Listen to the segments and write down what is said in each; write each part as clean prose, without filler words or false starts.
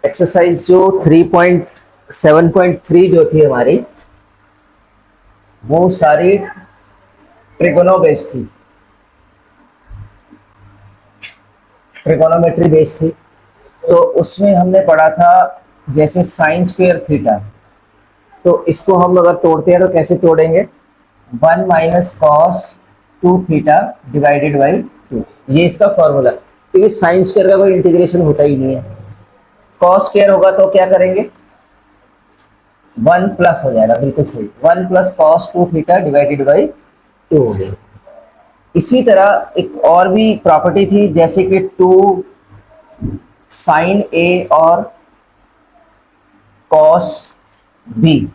Exercise जो 3.7.3 जो थी हमारी, वो सारी ट्रिगोनो बेस्ड थी, ट्रिगोनोमेट्री बेस्ड थी। तो उसमें हमने पढ़ा था जैसे साइन स्क्वेयर थीटा, तो इसको हम अगर तोड़ते हैं तो कैसे तोड़ेंगे? 1 - cos 2 थीटा डिवाइडेड बाई 2, ये इसका फॉर्मूला। क्योंकि साइन स्क्वेयर का कोई इंटीग्रेशन होता ही नहीं है। कॉस स्क्वेयर होगा तो क्या करेंगे? 1 प्लस हो जाएगा, बिल्कुल सही। 1 + cos 2 थीटा डिवाइडेड बाई 2 हो गई। इसी तरह एक और भी प्रॉपर्टी थी, जैसे कि 2 साइन ए और कॉस बी।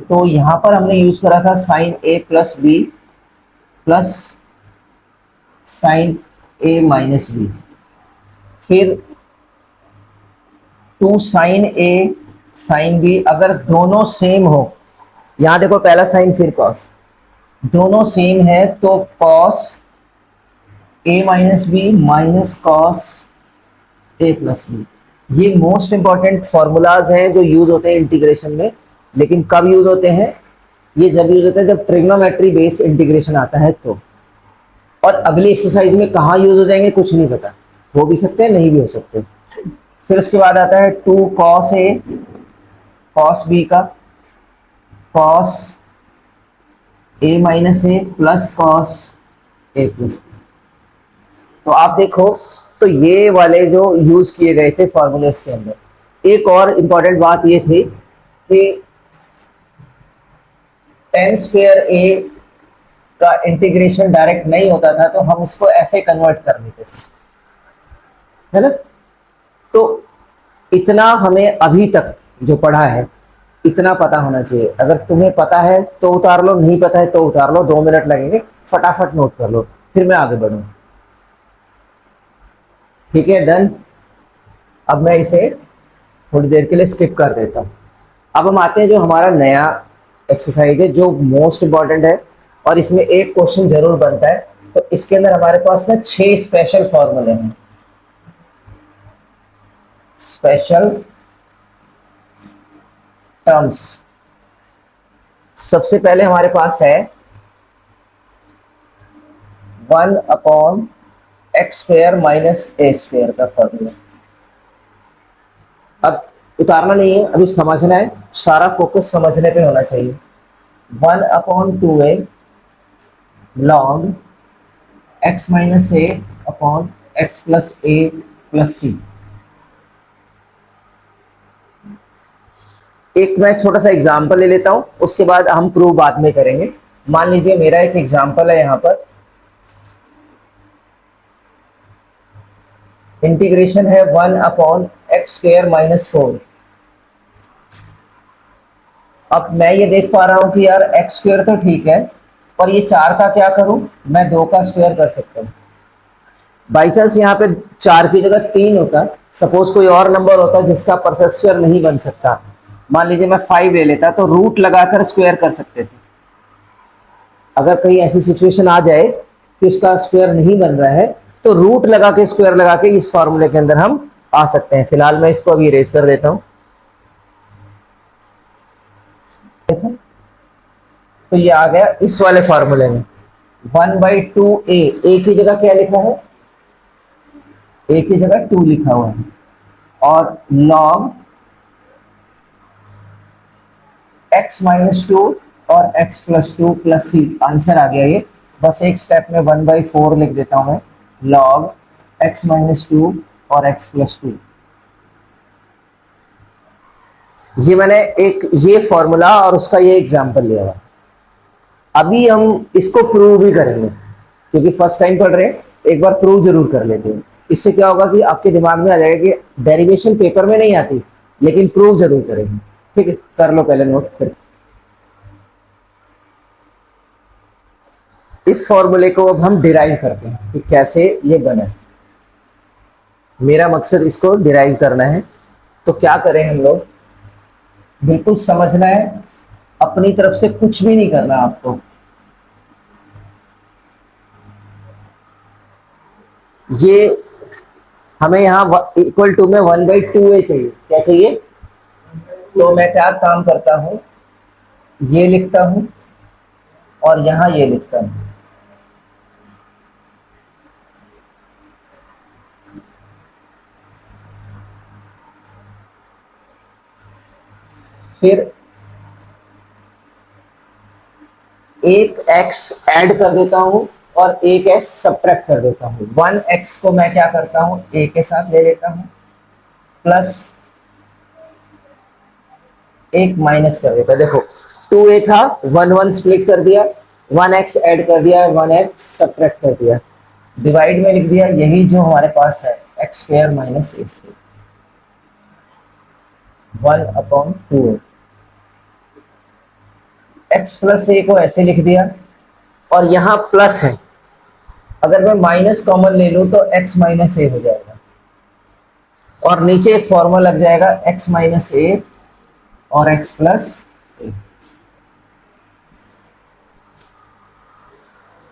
तो यहां पर हमने यूज करा था साइन ए प्लस बी प्लस साइन ए माइनस बी। फिर 2 साइन ए साइन बी, अगर दोनों सेम हो, यहां देखो पहला साइन फिर कॉस, दोनों सेम है तो cos A minus B minus cos A plus B. ये मोस्ट इंपॉर्टेंट फॉर्मूलाज हैं जो यूज होते हैं इंटीग्रेशन में। लेकिन कब यूज होते हैं? ये जब यूज होता है जब ट्रिग्नोमेट्री बेस्ड इंटीग्रेशन आता है तो। और अगली एक्सरसाइज में कहाँ यूज हो जाएंगे कुछ नहीं पता, हो भी सकते हैं नहीं भी हो सकते। फिर उसके बाद आता है 2 cos ए cos बी का cos ए माइनस ए प्लस cos ए प्लस बी। तो आप देखो, तो ये वाले जो यूज किए गए थे फॉर्मूलेस के अंदर। एक और इंपॉर्टेंट बात ये थी कि टेन स्क्वेयर ए का इंटीग्रेशन डायरेक्ट नहीं होता था, तो हम इसको ऐसे कन्वर्ट कर लेते थे, है ना। तो इतना हमें अभी तक जो पढ़ा है इतना पता होना चाहिए। अगर तुम्हें पता है तो उतार लो, नहीं पता है तो उतार लो, 2 मिनट लगेंगे, फटाफट नोट कर लो, फिर मैं आगे बढ़ूँ। ठीक है, डन। अब मैं इसे थोड़ी देर के लिए स्किप कर देता हूँ। अब हम आते हैं जो हमारा नया एक्सरसाइज है, जो मोस्ट इंपॉर्टेंट है और इसमें एक क्वेश्चन जरूर बनता है। तो इसके अंदर हमारे पास ना 6 स्पेशल फॉर्मूले हैं। Special terms. सबसे पहले हमारे पास है 1/x² माइनस a² का फॉर्मूला। अब उतारना नहीं है, अभी समझना है, सारा फोकस समझने पे होना चाहिए। 1/2a log x minus a upon x plus a plus c। एक मैं छोटा सा एग्जांपल ले लेता हूं, उसके बाद हम प्रूव बाद में करेंगे। मान लीजिए मेरा एक एग्जांपल है, यहां पर इंटीग्रेशन है 1/x² माइनस 4। अब मैं ये देख पा रहा हूं कि यार x² तो ठीक है, पर ये 4 का क्या करूं? मैं 2 का स्क्वायर कर सकता हूं। बाई चांस यहाँ पे 4 की जगह 3 होता, सपोज कोई और नंबर होता जिसका परफेक्ट स्क्वायर नहीं बन सकता, मान लीजिए मैं 5 ले लेता, तो रूट लगाकर स्क्वायर कर सकते थे। अगर कहीं ऐसी सिचुएशन आ जाए कि उसका स्क्वायर नहीं बन रहा है, तो रूट लगा के स्क्वायर लगा के इस फॉर्मूले के अंदर हम आ सकते हैं। फिलहाल मैं इसको अभी इरेज कर देता हूं। तो ये आ गया इस वाले फॉर्मूले में 1/2a। ए की जगह क्या लिखा है? ए की जगह 2 लिखा हुआ है, और log x माइनस 2 और x plus 2 plus c। Answer आ गया ये। बस एक स्टेप में 1/4 लिख देता हूं मैं, log x माइनस 2 और x प्लस 2। ये मैंने एक ये फॉर्मूला और उसका ये एग्जांपल लिया हुआ। अभी हम इसको प्रूव भी करेंगे, क्योंकि फर्स्ट टाइम पढ़ रहे हैं, एक बार प्रूव जरूर कर लेते हैं। इससे क्या होगा कि आपके दिमाग में आ जाएगा कि डेरिवेशन पेपर में नहीं आती, लेकिन प्रूव जरूर करेंगे। ठीक है, कर लो पहले नोट। फिर इस फॉर्मूले को अब हम डिराइव करते हैं कि कैसे ये बना। मेरा मकसद इसको डिराइव करना है। तो क्या करें हम लोग? बिल्कुल समझना है, अपनी तरफ से कुछ भी नहीं करना आपको। ये हमें यहाँ इक्वल टू में 1/2a चाहिए। क्या चाहिए? तो मैं क्या काम करता हूँ, ये लिखता हूँ और यहाँ ये लिखता हूँ। फिर एक x ऐड कर देता हूँ और एक x सब्ट्रैक्ट कर देता हूँ। 1x को मैं क्या करता हूँ, a के साथ ले लेता हूँ, प्लस एक माइनस कर देता। देखो 2a था, 1 स्प्लिट कर दिया, 1x ऐड कर दिया, 1x सब्ट्रैक्ट कर दिया, डिवाइड में लिख दिया। यही जो हमारे पास है x square minus a square 1/2a। X plus ए को ऐसे लिख दिया और यहाँ प्लस है, अगर मैं माइनस कॉमन ले लूं तो x माइनस ए हो जाएगा और नीचे एक फॉर्मूला लग जाएगा x माइनस ए और x प्लस ए।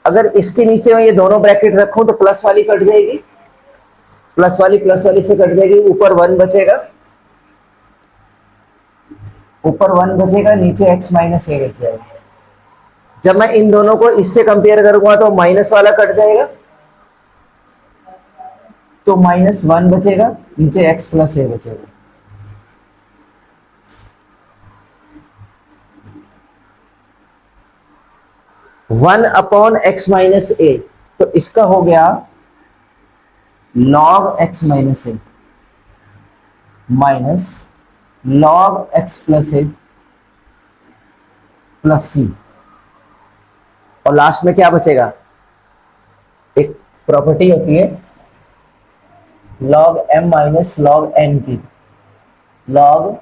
अगर इसके नीचे मैं ये दोनों ब्रैकेट रखूं तो प्लस वाली कट जाएगी, प्लस वाली से कट जाएगी, ऊपर 1 बचेगा, ऊपर 1 बचेगा, नीचे x माइनस ए बच जाएगा। जब मैं इन दोनों को इससे कंपेयर करूंगा तो माइनस वाला कट जाएगा, तो -1 बचेगा, नीचे x प्लस ए बचेगा। 1/x माइनस ए, तो इसका हो गया log x माइनस ए माइनस log x प्लस ए प्लस सी, और लास्ट में क्या बचेगा, एक प्रॉपर्टी होती है log m minus log n की, log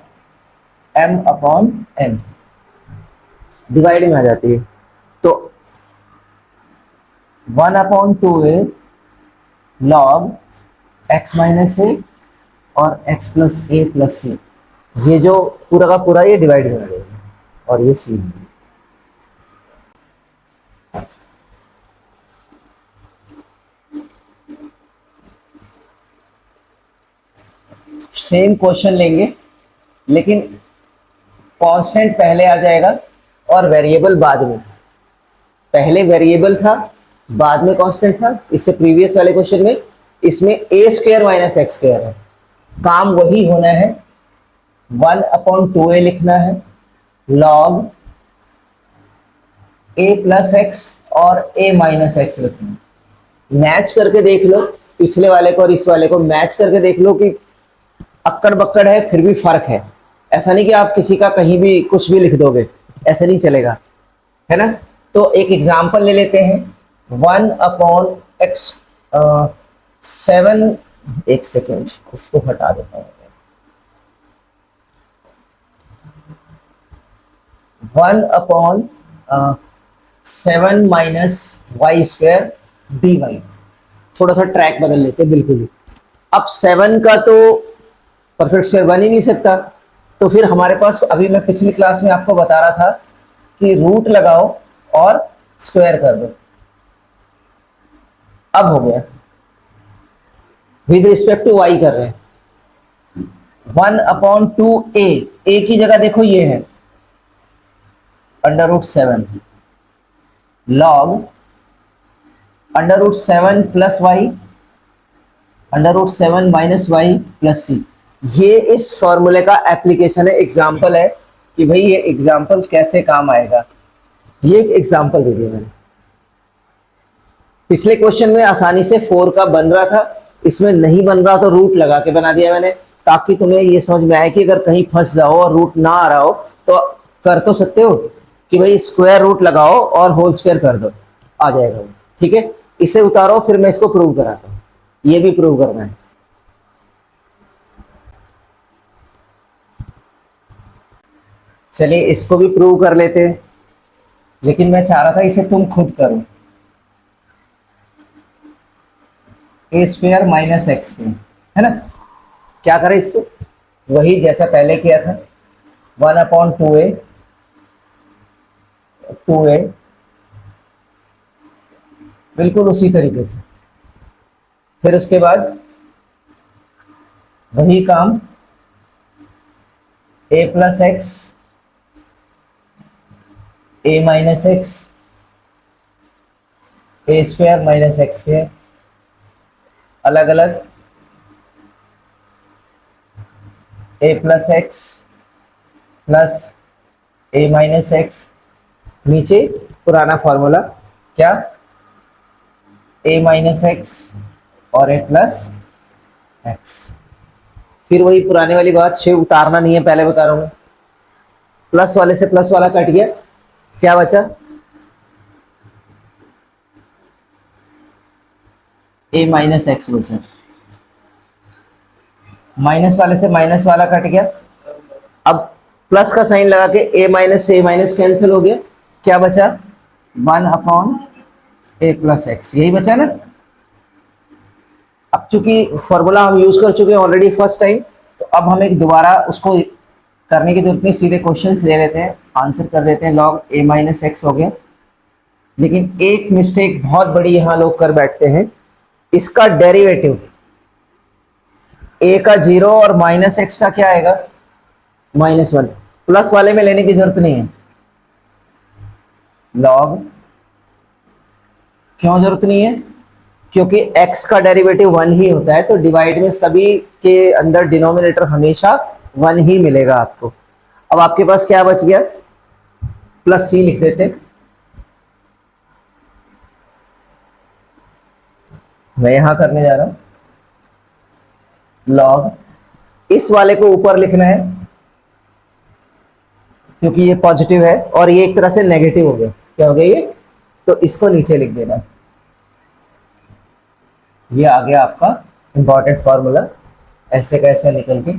m upon n divide में आ जाती है। तो 1/2a log x माइनस ए और x प्लस ए प्लस सी, ये जो पूरा का पूरा ये डिवाइड में आ जाएगा और ये सी। सेम क्वेश्चन लेंगे लेकिन कांस्टेंट पहले आ जाएगा और वेरिएबल बाद में। पहले वेरिएबल था, बाद में कांस्टेंट था। इससे प्रीवियस वाले क्वेश्चन में इसमें ए स्क्वायर माइनस एक्स स्क्वायर है, काम वही होना है। 1/2a लिखना है, log a प्लस एक्स और a माइनस एक्स लिखना है। मैच करके देख लो, पिछले वाले को और इस वाले को मैच करके देख लो कि अक्कड़ बक्कड़ है फिर भी फर्क है। ऐसा नहीं कि आप किसी का कहीं भी कुछ भी लिख दोगे, ऐसा नहीं चलेगा, है ना। तो एक एग्जांपल ले लेते हैं, 1/x 7, एक सेकेंड इसको हटा देता हूँ, 1/7 minus y square d y. थोड़ा सा ट्रैक बदल लेते हैं बिल्कुल ही। अब 7 का तो परफेक्ट स्क्वायर बन ही नहीं सकता, तो फिर हमारे पास, अभी मैं पिछली क्लास में आपको बता रहा था कि रूट लगाओ और स्क्वायर कर दो। अब हो गया, विद रिस्पेक्ट टू वाई कर रहे हैं। 1/2a, a की जगह देखो ये है √7 log √7 plus y √7 minus y plus c. ये इस फॉर्मूले का एप्लीकेशन है, एग्जाम्पल है कि भाई ये एग्जाम्पल कैसे काम आएगा। ये एक एग्जाम्पल दे दिया मैंने। पिछले क्वेश्चन में आसानी से 4 का बन रहा था, इसमें नहीं बन रहा तो रूट लगा के बना दिया मैंने, ताकि तुम्हें ये समझ में आए कि अगर कहीं फंस जाओ और रूट ना आ रहा हो तो कर तो सकते हो कि भाई स्क्वायर रूट लगाओ और होल स्क्वायर कर दो, आ जाएगा। ठीक है, इसे उतारो, फिर मैं इसको प्रूव कराता हूं। ये भी प्रूव करना है। चलिए इसको भी प्रूव कर लेते हैं, लेकिन मैं चाह रहा था इसे तुम खुद करो। ए स्क्वायर माइनस एक्स स्क्वायर, है ना। क्या करें इसको, वही जैसा पहले किया था, 1/2a 2a, बिल्कुल उसी तरीके से। फिर उसके बाद वही काम ए प्लस एक्स, ए माइनस एक्स, ए स्क्वायर माइनस एक्स स्क्वायर, अलग अलग ए प्लस एक्स प्लस ए माइनस एक्स, नीचे पुराना फॉर्मूला क्या, ए माइनस एक्स और ए प्लस एक्स। फिर वही पुराने वाली बात, शेव उतारना नहीं है, पहले बता रहा हूं। प्लस वाले से प्लस वाला कट गया, क्या बचा, ए माइनस एक्स बचा। माइनस वाले से माइनस वाला कट गया, अब प्लस का साइन लगा के ए माइनस कैंसिल हो गया, क्या बचा, 1 ए प्लस एक्स, यही बचा ना। अब चूंकि फॉर्मूला हम यूज कर चुके हैं ऑलरेडी फर्स्ट टाइम, तो अब हमें दोबारा उसको करने की जरूरत नहीं, सीधे क्वेश्चन ले लेते हैं, आंसर कर देते हैं। लॉग ए माइनस एक्स हो गया। लेकिन एक मिस्टेक बहुत बड़ी यहां लोग कर बैठते हैं, इसका डेरिवेटिव ए का 0 और माइनस एक्स का क्या आएगा, -1। प्लस वाले में लेने की जरूरत नहीं है, लॉग, क्यों जरूरत नहीं है, क्योंकि x का डेरिवेटिव 1 ही होता है, तो डिवाइड में सभी के अंदर डिनोमिनेटर हमेशा 1 ही मिलेगा आपको। अब आपके पास क्या बच गया, प्लस सी लिख देते, मैं यहां करने जा रहा हूं, लॉग इस वाले को ऊपर लिखना है क्योंकि ये पॉजिटिव है, और ये एक तरह से नेगेटिव हो गया, क्या हो गया ये, तो इसको नीचे लिख देना। ये आ गया आपका इंपॉर्टेंट फॉर्मूला, ऐसे का ऐसा निकल के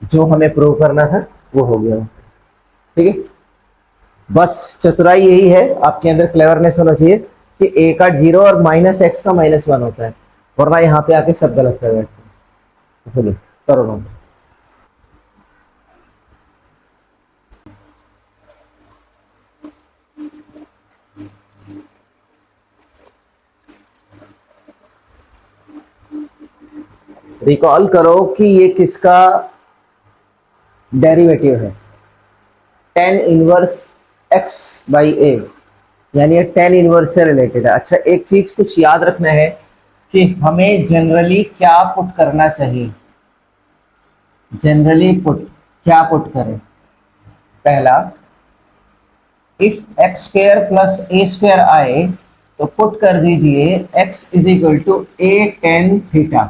जो हमें प्रूव करना था वो हो गया। ठीक है, बस चतुराई यही है, आपके अंदर क्लेवरनेस होना चाहिए कि ए का 0 और माइनस एक्स का -1 होता है, वरना यहाँ पे आके सब गलत कर बैठते हैं। बोलिए, करो नोट। रिकॉल करो कि ये किसका डेरिवेटिव है, tan इनवर्स x बाई ए, यानी ये tan इनवर्स से रिलेटेड है। अच्छा, एक चीज कुछ याद रखना है कि हमें जनरली क्या पुट करना चाहिए, जनरली पुट क्या पुट करें, पहला if x square plus a square आए तो पुट कर दीजिए x is equal to a tan theta,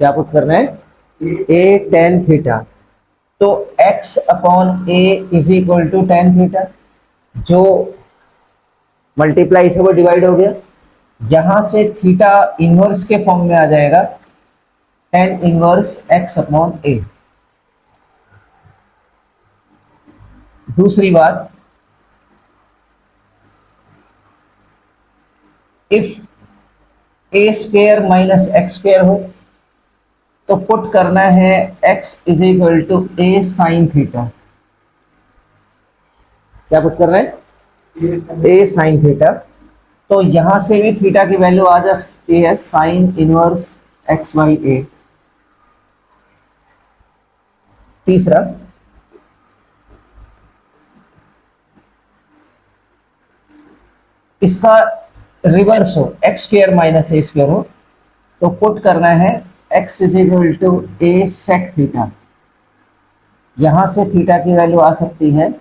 क्या पुट करना है, ए टेन थीटा, तो x upon a is equal to tan theta, जो मल्टीप्लाई थे वो डिवाइड हो गया, यहां से थीटा इनवर्स के फॉर्म में आ जाएगा, tan inverse x upon a. दूसरी बात, if a square minus x square हो तो पुट करना है x is equal to a sine theta, क्या पुट कर रहे हैं, ए साइन थीटा, तो यहां से भी थीटा की वैल्यू आ जा सकती है sine inverse x by a. तीसरा, इसका रिवर्स हो, x square minus a square हो तो पुट करना है x is equal to a sec theta, यहां से थीटा की वैल्यू आ सकती है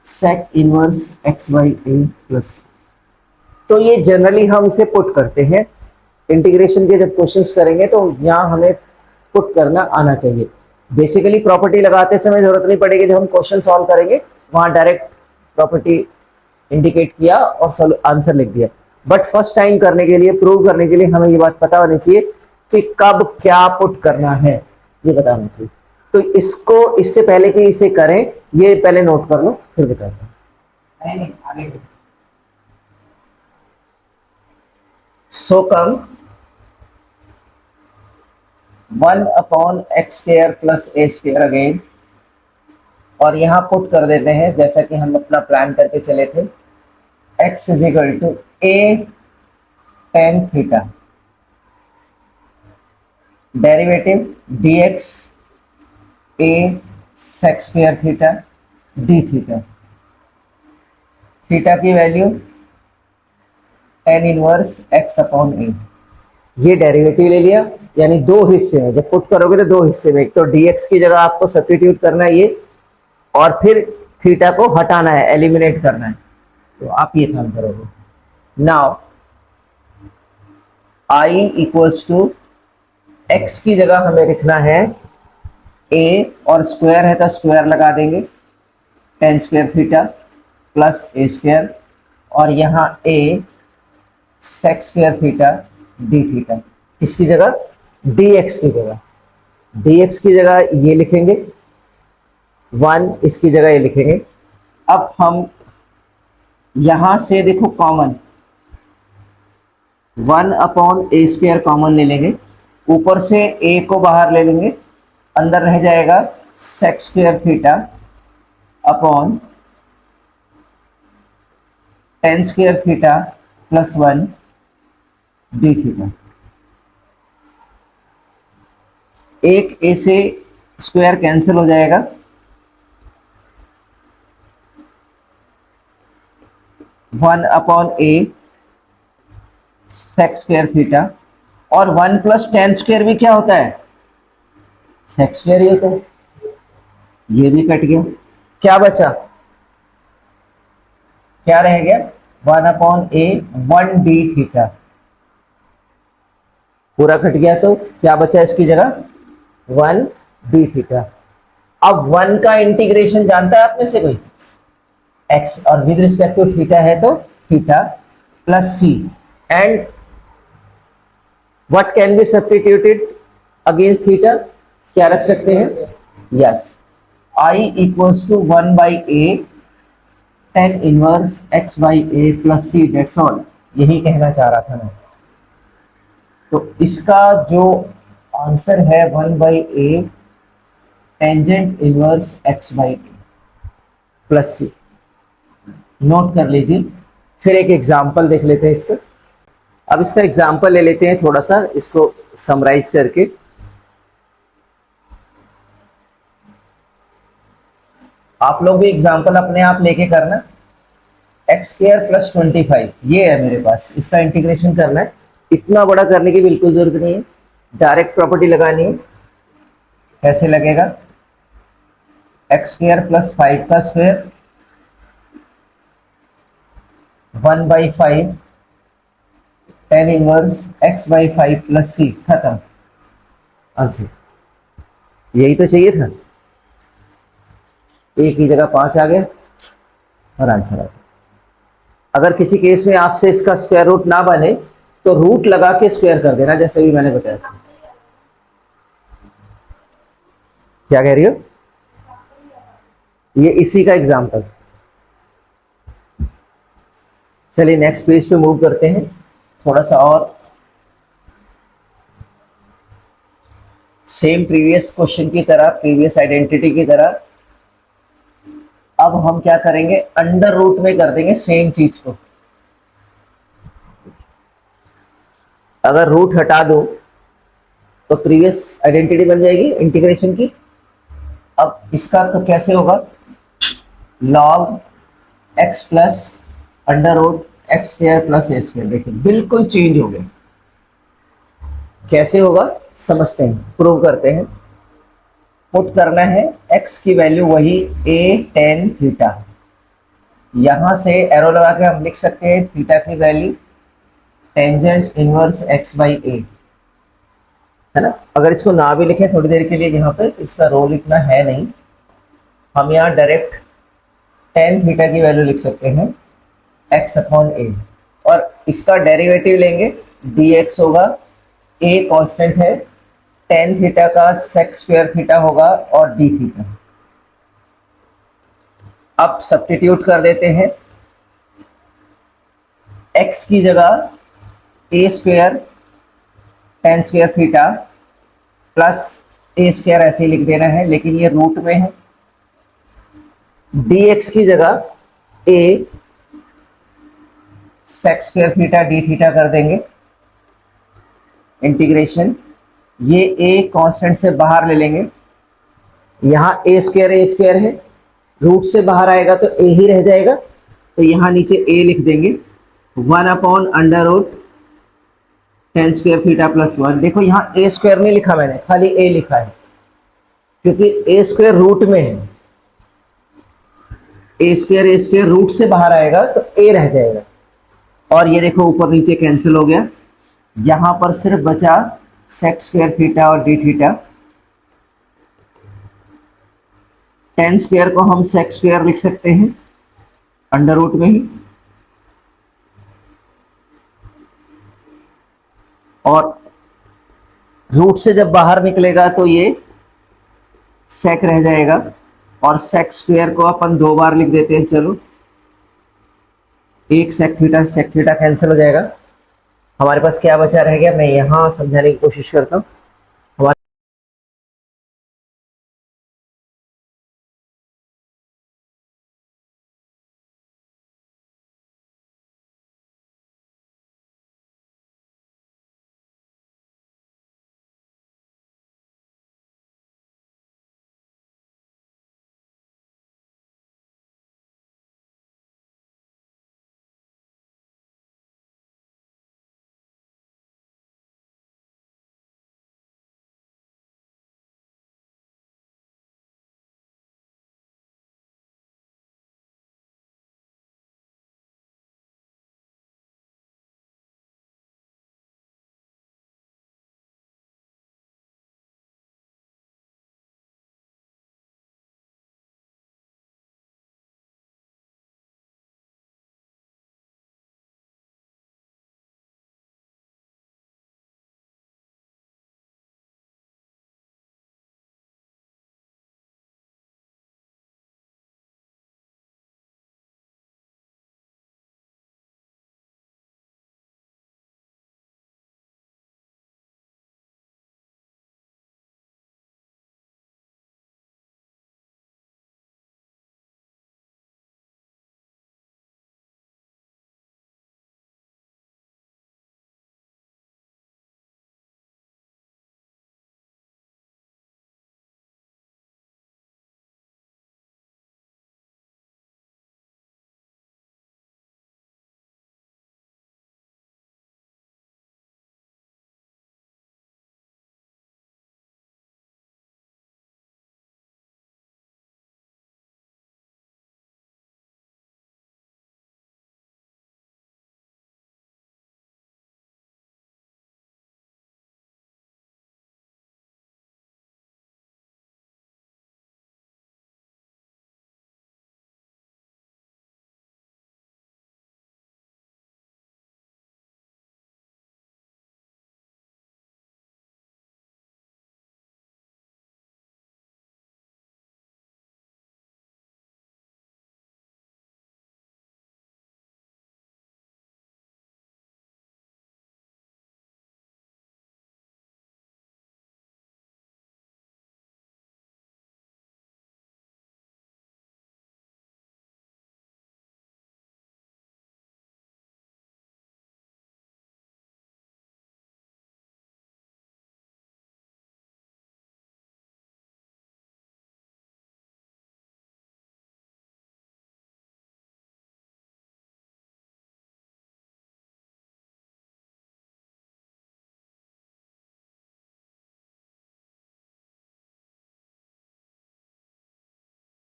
sec inverse x by a plus. तो ये जनरली हम इसे पुट करते हैं, इंटीग्रेशन के जब क्वेश्चंस करेंगे तो यहाँ हमें पुट करना आना चाहिए। बेसिकली प्रॉपर्टी लगाते समय जरूरत नहीं पड़ेगी, जब हम क्वेश्चन सॉल्व करेंगे वहां डायरेक्ट प्रॉपर्टी इंडिकेट किया और आंसर लिख दिया। बट फर्स्ट टाइम करने के लिए, प्रूव करने के लिए हमें ये बात पता होनी चाहिए कि कब क्या पुट करना है, ये बताना चाहिए। तो इसको, इससे पहले कि इसे करें, ये पहले नोट कर लो फिर बताता हूं। आगे सो कम 1 upon x square plus a square again, और यहां पुट कर देते हैं जैसा कि हम अपना प्लान करके चले थे, x is equal to a tan theta, derivative dx a sec square theta d theta, theta की value tan inverse x upon a। ये डेरिवेटिव ले लिया, यानी दो हिस्से में जब पुट करोगे तो दो हिस्से में, एक तो dx की जगह आपको सब्स्टिट्यूट करना है ये, और फिर थीटा को हटाना है, एलिमिनेट करना है, तो आप ये काम करोगे। Now i equals to x की जगह हमें लिखना है a, और स्क्वायर है तो स्क्वायर लगा देंगे, tan square theta plus a square, और यहाँ a sec square theta d theta. इसकी जगह dx की जगह, dx की जगह ये लिखेंगे 1, इसकी जगह ये लिखेंगे। अब हम यहां से देखो common 1 upon a square common ले लेंगे, ऊपर से a को बाहर ले लेंगे, अंदर रह जाएगा sec square theta upon tan square theta plus 1 d theta. एक a से स्क्वायर कैंसिल हो जाएगा, 1 upon a sec square theta, और 1 प्लस tan स्क्वायर भी क्या होता है, sec स्क्वायर ही होता है। ये भी कट गया, क्या बचा, क्या रह गया, 1 अपॉन a 1 d थीटा, पूरा कट गया, तो क्या बचा इसकी जगह 1 d थीटा। अब 1 का इंटीग्रेशन जानता है आप में से कोई, x, और विद रिस्पेक्ट टू थीटा है तो theta plus c, and what can be substituted against theta, क्या रख सकते हैं, yes, i equals to 1 by a tan inverse x by a plus c, that's all, यही कहना चाह रहा था मैं। तो इसका जो आंसर है 1 by a tangent inverse x by a plus c, note कर लीजिए। फिर एक एग्जाम्पल देख लेते हैं इसका। अब इसका एग्जाम्पल ले लेते हैं, थोड़ा सा इसको समराइज करके। आप लोग भी एग्जाम्पल अपने आप लेके करना। एक्स स्क्वायर प्लस 25 ये है मेरे पास, इसका इंटीग्रेशन करना है। इतना बड़ा करने की बिल्कुल जरूरत नहीं है, डायरेक्ट प्रॉपर्टी लगानी है। कैसे लगेगा, एक्स स्क्वायर प्लस 5 का square 1 by 5 tan inverse x by 5 plus c, खत्म आंसर। यही तो चाहिए था, एक की जगह 5 आ गया और आंसर आ गया। अगर किसी केस में आपसे इसका स्क्वायर रूट ना बने तो रूट लगा के स्क्वायर कर देना, जैसे भी मैंने बताया था। क्या कह रही हो, ये इसी का एग्जाम्पल। चलिए नेक्स्ट पेज पे मूव करते हैं, थोड़ा सा और सेम प्रीवियस क्वेश्चन की तरह, प्रीवियस आइडेंटिटी की तरह अब हम क्या करेंगे, अंडर रूट में कर देंगे सेम चीज को। अगर रूट हटा दो तो प्रीवियस आइडेंटिटी बन जाएगी इंटीग्रेशन की। अब इसका तो कैसे होगा, log x plus under root x square plus a square. देखिए बिल्कुल चेंज हो गया, कैसे होगा समझते हैं, प्रूव करते हैं। पुट करना है x की वैल्यू वही a tan थीटा, यहां से एरो लगा के हम लिख सकते हैं थीटा की value tangent inverse x by a, है ना। अगर इसको ना भी लिखें थोड़ी देर के लिए, यहाँ पे इसका रोल इतना है नहीं, हम यहाँ डायरेक्ट tan थीटा की वैल्यू लिख सकते हैं x अपॉन a, और इसका डेरिवेटिव लेंगे dx होगा, a कांस्टेंट है, tan थीटा का sec स्क्वायर थीटा होगा और d थीटा। अब सब्स्टिट्यूट कर देते हैं, x की जगह a square tan square theta plus a square ऐसे ही लिख देना है, लेकिन ये रूट में है। dx की जगह a sec square theta d theta कर देंगे, इंटीग्रेशन ये ए कांस्टेंट से बाहर ले लेंगे, यहाँ ए स्क्वायर है, रूट से बाहर आएगा तो ए ही रह जाएगा, तो यहाँ नीचे ए लिख देंगे, 1/√10 स्क्वायर थीटा प्लस 1। देखो यहाँ ए स्क्वायर नहीं लिखा मैंने, खाली ए लिखा है, क्योंकि ए स्क्वायर रूट में है, ए स्क्वायर रूट से बाहर आएगा तो ए रह जाएगा। और ये देखो ऊपर नीचे कैंसिल हो गया, यहां पर सिर्फ बचा सेक स्क्वायर थीटा और डी थीटा। 10 स्क्वायर को हम सेक स्क्वायर लिख सकते हैं अंडर रूट में ही, और रूट से जब बाहर निकलेगा तो ये सेक रह जाएगा, और सेक स्क्वायर को अपन 2 बार लिख देते हैं। चलो, एक सेक थीटा कैंसिल हो जाएगा, हमारे पास क्या बचा रह गया, मैं यहां समझाने की कोशिश करता हूं।